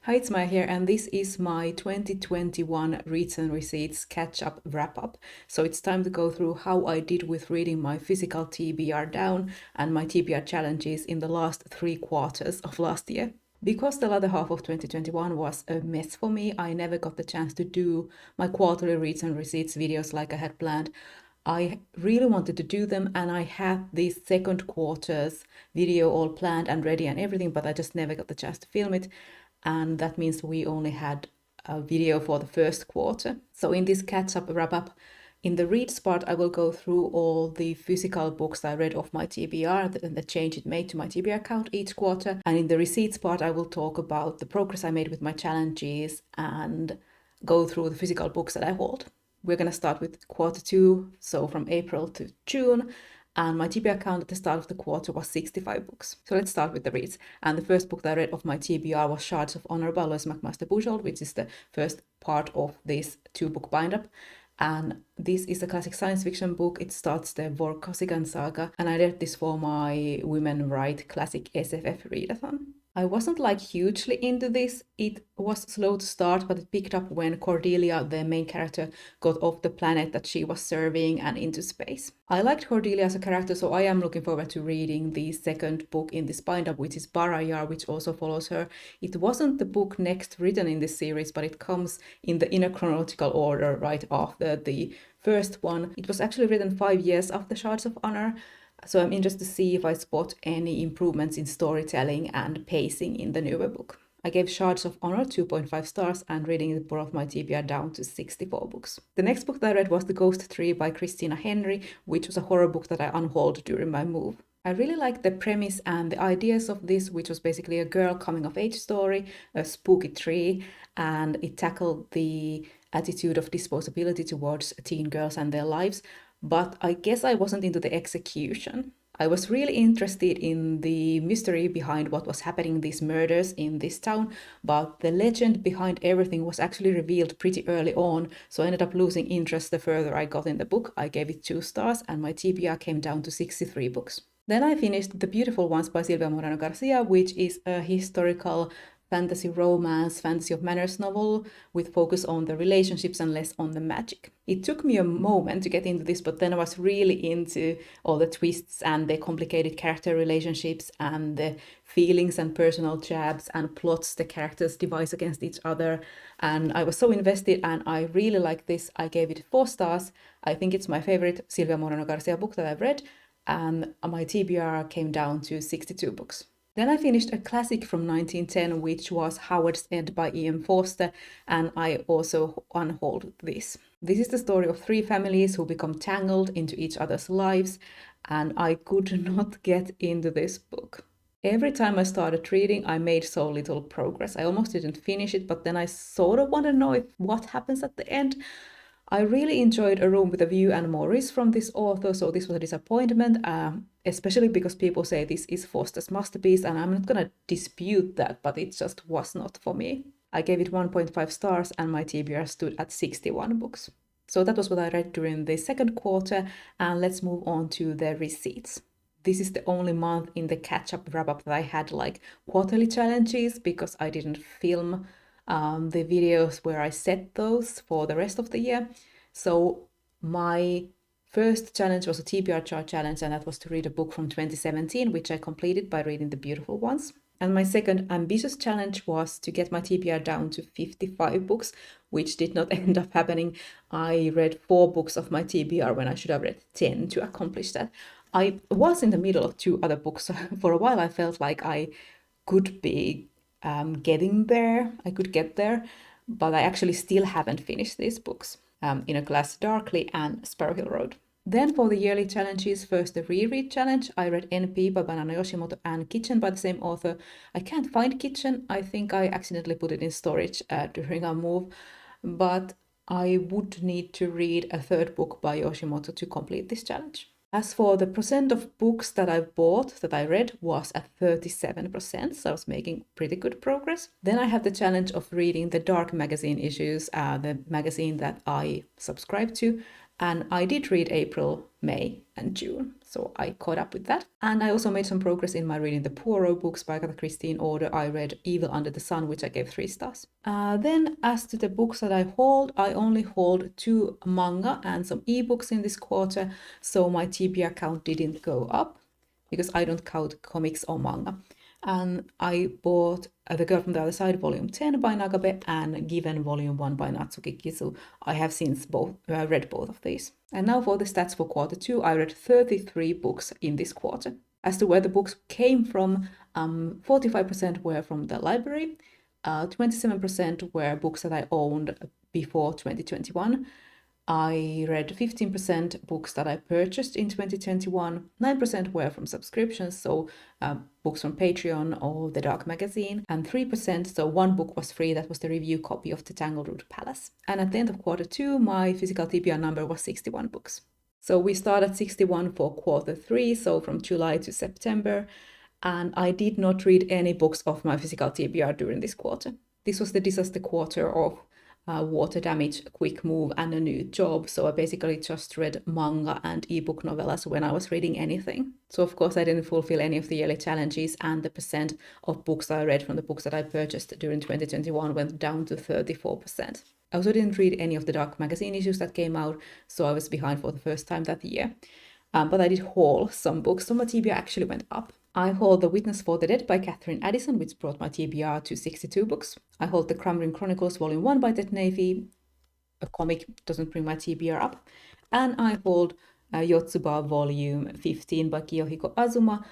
Hi, it's Maya here, and this is my 2021 Reads and Receipts catch-up wrap-up. So it's time to go through how I did with reading my physical TBR down and my TBR challenges in the last 3 quarters of last year. Because the latter half of 2021 was a mess for me, I never got the chance to do my quarterly Reads and Receipts videos like I had planned. I really wanted to do them, and I had this second quarter's video all planned and ready and everything, but I just never got the chance to film it. And that means we only had a video for the first quarter. So in this catch-up wrap-up, in the reads part, I will go through all the physical books I read off my TBR and the change it made to my TBR account each quarter. And in the receipts part, I will talk about the progress I made with my challenges and go through the physical books that I hold. We're going to start with quarter two, so from April to June. And my TBR count at the start of the quarter was 65 books. So let's start with the reads. And the first book that I read of my TBR was Shards of Honor by Lois McMaster-Bujold, which is the first part of this 2-book bind-up. And this is a classic science fiction book. It starts the Vorkosigan saga, and I read this for my Women Write Classic SFF readathon. I wasn't hugely into this. It was slow to start, but it picked up when Cordelia, the main character, got off the planet that she was serving and into space. I liked Cordelia as a character, so I am looking forward to reading the second book in this bind-up, which is Barayar, which also follows her. It wasn't the book next written in this series, but it comes in a chronological order right after the first one. It was actually written 5 years after Shards of Honor, so I'm interested to see if I spot any improvements in storytelling and pacing in the newer book. I gave Shards of Honor 2.5 stars, and reading it brought my TBR down to 64 books. The next book that I read was The Ghost Tree by Christina Henry, which was a horror book that I unhauled during my move. I really liked the premise and the ideas of this, which was basically a girl coming of age story, a spooky tree, and it tackled the attitude of disposability towards teen girls and their lives. But I guess I wasn't into the execution. I was really interested in the mystery behind what was happening, these murders in this town, but the legend behind everything was actually revealed pretty early on, so I ended up losing interest the further I got in the book. I gave it 2 stars, and my TBR came down to 63 books. Then I finished The Beautiful Ones by Silvia Moreno Garcia, which is a historical fantasy romance, fantasy of manners novel with focus on the relationships and less on the magic. It took me a moment to get into this, but then I was really into all the twists and the complicated character relationships and the feelings and personal jabs and plots the characters devise against each other. And I was so invested, and I really like this. I gave it 4 stars. I think it's my favorite Silvia Moreno Garcia book that I've read, and my TBR came down to 62 books. Then I finished a classic from 1910, which was Howard's End by E.M. Forster, and I also unhauled this. This is the story of 3 families who become tangled into each other's lives, and I could not get into this book. Every time I started reading, I made so little progress. I almost didn't finish it, but then I sort of want to know what happens at the end. I really enjoyed A Room with a View and Maurice from this author, so this was a disappointment, especially because people say this is Forster's masterpiece, and I'm not gonna dispute that, but it just was not for me. I gave it 1.5 stars, and my TBR stood at 61 books. So that was what I read during the second quarter, and let's move on to the receipts. This is the only month in the catch-up wrap-up that I had quarterly challenges, because I didn't film the videos where I set those for the rest of the year. So my first challenge was a TBR chart challenge, and that was to read a book from 2017, which I completed by reading The Beautiful Ones. And my second ambitious challenge was to get my TBR down to 55 books, which did not end up happening. I read 4 books of my TBR when I should have read 10 to accomplish that. I was in the middle of 2 other books. For a while I felt like I could be getting there. I could get there, but I actually still haven't finished these books, In a Glass Darkly and Sparrow Hill Road. Then for the yearly challenges, first the reread challenge. I read NP by Banana Yoshimoto and Kitchen by the same author. I can't find Kitchen. I think I accidentally put it in storage during our move, but I would need to read a 3rd book by Yoshimoto to complete this challenge. As for the percent of books that I bought, that I read, was at 37%, so I was making pretty good progress. Then I have the challenge of reading the Dark Magazine issues, the magazine that I subscribe to, and I did read April, May, and June. so I caught up with that. And I also made some progress in my reading the Poirot books by Agatha Christie in order. I read Evil Under the Sun, which I gave 3 stars. Then as to the books that I hold, I only hold 2 manga and some ebooks in this quarter, so my TBR count didn't go up because I don't count comics or manga. And I bought The Girl from the Other Side, Volume 10 by Nagabe, and Given Volume 1 by Natsuki Kizu. I have since read both of these. And now for the stats for quarter 2, I read 33 books in this quarter. As to where the books came from, 45% were from the library, 27% were books that I owned before 2021. I read 15% books that I purchased in 2021, 9% were from subscriptions, so books from Patreon or the Dark Magazine, and 3%, so 1 book was free, that was the review copy of the Tanglewood Palace. And at the end of quarter 2, my physical TBR number was 61 books. So we start at 61 for quarter 3, so from July to September, and I did not read any books of my physical TBR during this quarter. This was the disaster quarter of water damage, quick move, and a new job. So I basically just read manga and ebook novellas when I was reading anything. So of course I didn't fulfill any of the yearly challenges, and the percent of books I read from the books that I purchased during 2021 went down to 34%. I also didn't read any of the Dark Magazine issues that came out, so I was behind for the first time that year. But I did haul some books, so my TBR actually went up. I hold The Witness for the Dead by Catherine Addison, which brought my TBR to 62 books. I hold The Crumring Chronicles Volume 1 by Ted Navy. A comic doesn't bring my TBR up. And I hold Yotsuba Volume 15 by Kiyohiko Azuma,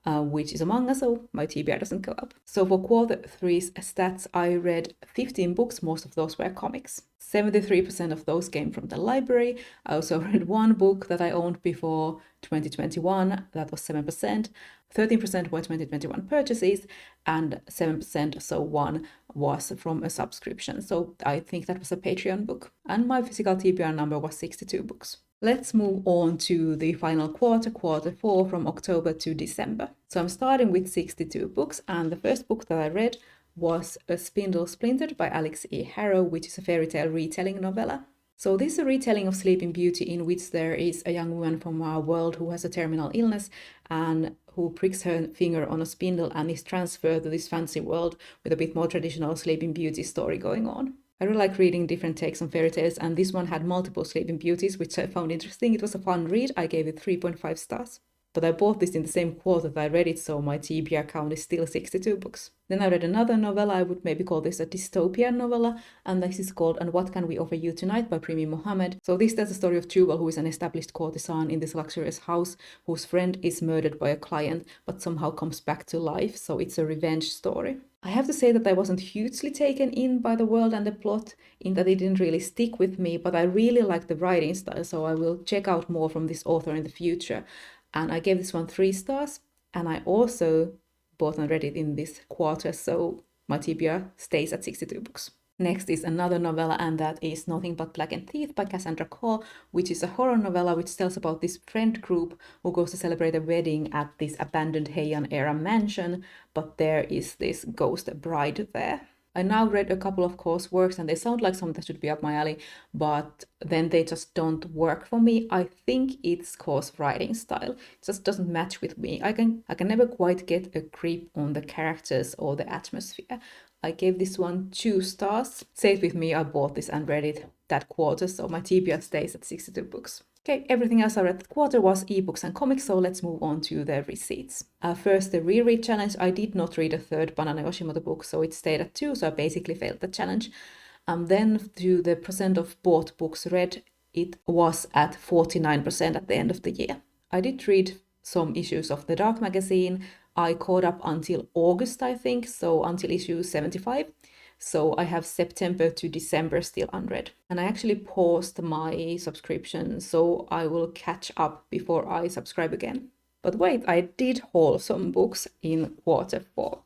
which is a manga, so my TBR doesn't go up. So for quarter 3's stats, I read 15 books, most of those were comics. 73% of those came from the library. I also read 1 book that I owned before 2021, that was 7%. 13% were 2021 purchases, and 7%, so 1, was from a subscription. So I think that was a Patreon book. And my physical TBR number was 62 books. Let's move on to the final quarter 4, from October to December. So I'm starting with 62 books, and the first book that I read was A Spindle Splintered by Alex E. Harrow, which is a fairy tale retelling novella. So this is a retelling of Sleeping Beauty, in which there is a young woman from our world who has a terminal illness and who pricks her finger on a spindle and is transferred to this fancy world with a bit more traditional Sleeping Beauty story going on. I really like reading different takes on fairy tales, and this one had multiple Sleeping Beauties, which I found interesting. It was a fun read. I gave it 3.5 stars. But I bought this in the same quarter that I read it, so my TBR count is still 62 books. Then I read another novella. I would maybe call this a dystopian novella, and this is called And What Can We Offer You Tonight by Primi Mohammed. So this tells the story of Jewel, who is an established courtesan in this luxurious house, whose friend is murdered by a client, but somehow comes back to life, so it's a revenge story. I have to say that I wasn't hugely taken in by the world and the plot, in that it didn't really stick with me, but I really like the writing style, so I will check out more from this author in the future. And I gave this one 3 stars, and I also bought and read it in this quarter, so my TBR stays at 62 books. Next is another novella, and that is Nothing But Blackened Teeth by Cassandra Khaw, which is a horror novella which tells about this friend group who goes to celebrate a wedding at this abandoned Heian-era mansion, but there is this ghost bride there. I now read a couple of Khaw's works, and they sound like something that should be up my alley, but then they just don't work for me. I think it's Khaw's writing style. It just doesn't match with me. I can never quite get a grip on the characters or the atmosphere. I gave this one 2 stars. Say it with me, I bought this and read it that quarter, so my TBR stays at 62 books. Okay, everything else I read that quarter was ebooks and comics, so let's move on to the receipts. First, the reread challenge. I did not read a third Banana Yoshimoto book, so it stayed at 2, so I basically failed the challenge. Then to the percent of bought books read, it was at 49% at the end of the year. I did read some issues of the Dark Magazine. I caught up until August, I think, so until issue 75. So I have September to December still unread. And I actually paused my subscription, so I will catch up before I subscribe again. But wait, I did haul some books in quarter 4.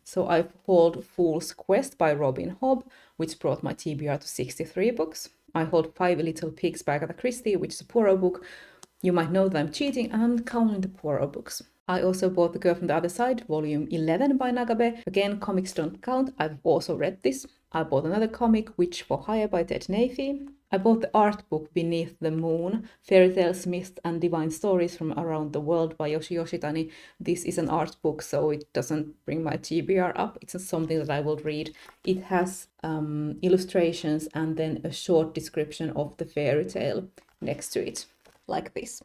So I've hauled Fool's Quest by Robin Hobb, which brought my TBR to 63 books. I hauled 5 Little Pigs by Agatha Christie, which is a Poirot book. You might know that I'm cheating, and I'm counting the Poirot books. I also bought The Girl from the Other Side, volume 11 by Nagabe. Again, comics don't count. I've also read this. I bought another comic, Witch for Hire by Ted Navy. I bought the art book Beneath the Moon, Fairy Tales, Myths and Divine Stories from Around the World by Yoshi Yoshitani. This is an art book, so it doesn't bring my TBR up. It's something that I will read. It has illustrations and then a short description of the fairy tale next to it, like this.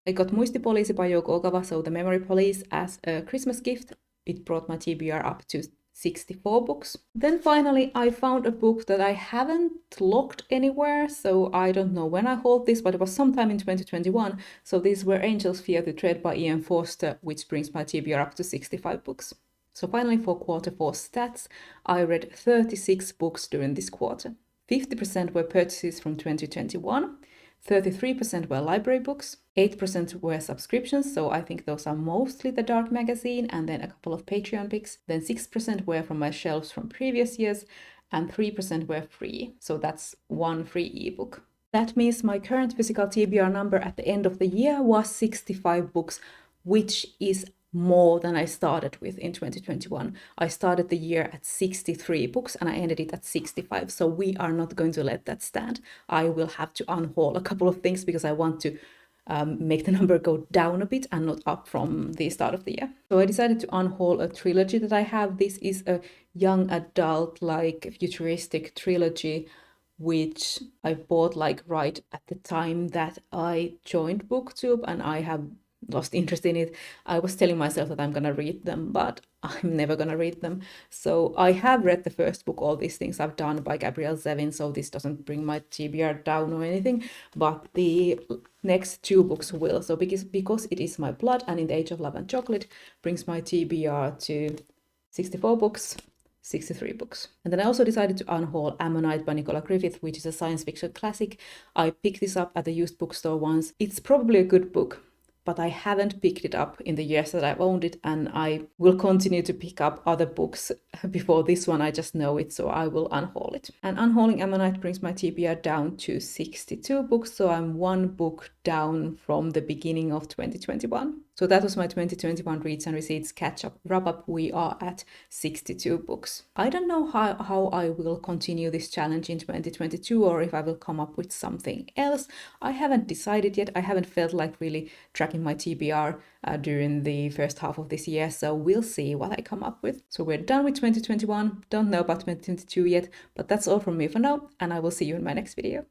I got Muistipoliisi by Yoko Ogawa, so the Memory Police, as a Christmas gift. It brought my TBR up to 64 books. Then finally, I found a book that I haven't logged anywhere, so I don't know when I hauled this, but it was sometime in 2021. So these were Angels Fear to Tread by Ian Forster, which brings my TBR up to 65 books. So finally, for quarter 4 stats, I read 36 books during this quarter. 50% were purchases from 2021. 33% were library books, 8% were subscriptions, so I think those are mostly the Dark Magazine, and then a couple of Patreon picks. Then 6% were from my shelves from previous years, and 3% were free, so that's one free ebook. That means my current physical TBR number at the end of the year was 65 books, which is more than I started with in 2021. I started the year at 63 books and I ended it at 65. So we are not going to let that stand. I will have to unhaul a couple of things because I want to make the number go down a bit and not up from the start of the year. So I decided to unhaul a trilogy that I have. This is a young adult, like futuristic trilogy, which I bought like right at the time that I joined BookTube, and I have lost interest in it. I was telling myself that I'm gonna read them, but I'm never gonna read them. So I have read the first book, All These Things I've Done by Gabrielle Zevin, so this doesn't bring my TBR down or anything, but the next 2 books will. So because it is my blood, and In the Age of Love and Chocolate brings my TBR to 64 books. 63 books. And then I also decided to unhaul Ammonite by Nicola Griffith, which is a science fiction classic. I picked this up at the used bookstore once. It's probably a good book, but I haven't picked it up in the years that I've owned it, and I will continue to pick up other books before this one. I just know it, so I will unhaul it. And unhauling Ammonite brings my TBR down to 62 books, so I'm 1 book down from the beginning of 2021. So that was my 2021 Reads and Receipts catch-up wrap-up. We are at 62 books. I don't know how I will continue this challenge in 2022, or if I will come up with something else. I haven't decided yet. I haven't felt like really tracking my TBR during the first half of this year, so we'll see what I come up with. So we're done with 2021. Don't know about 2022 yet, but that's all from me for now, and I will see you in my next video.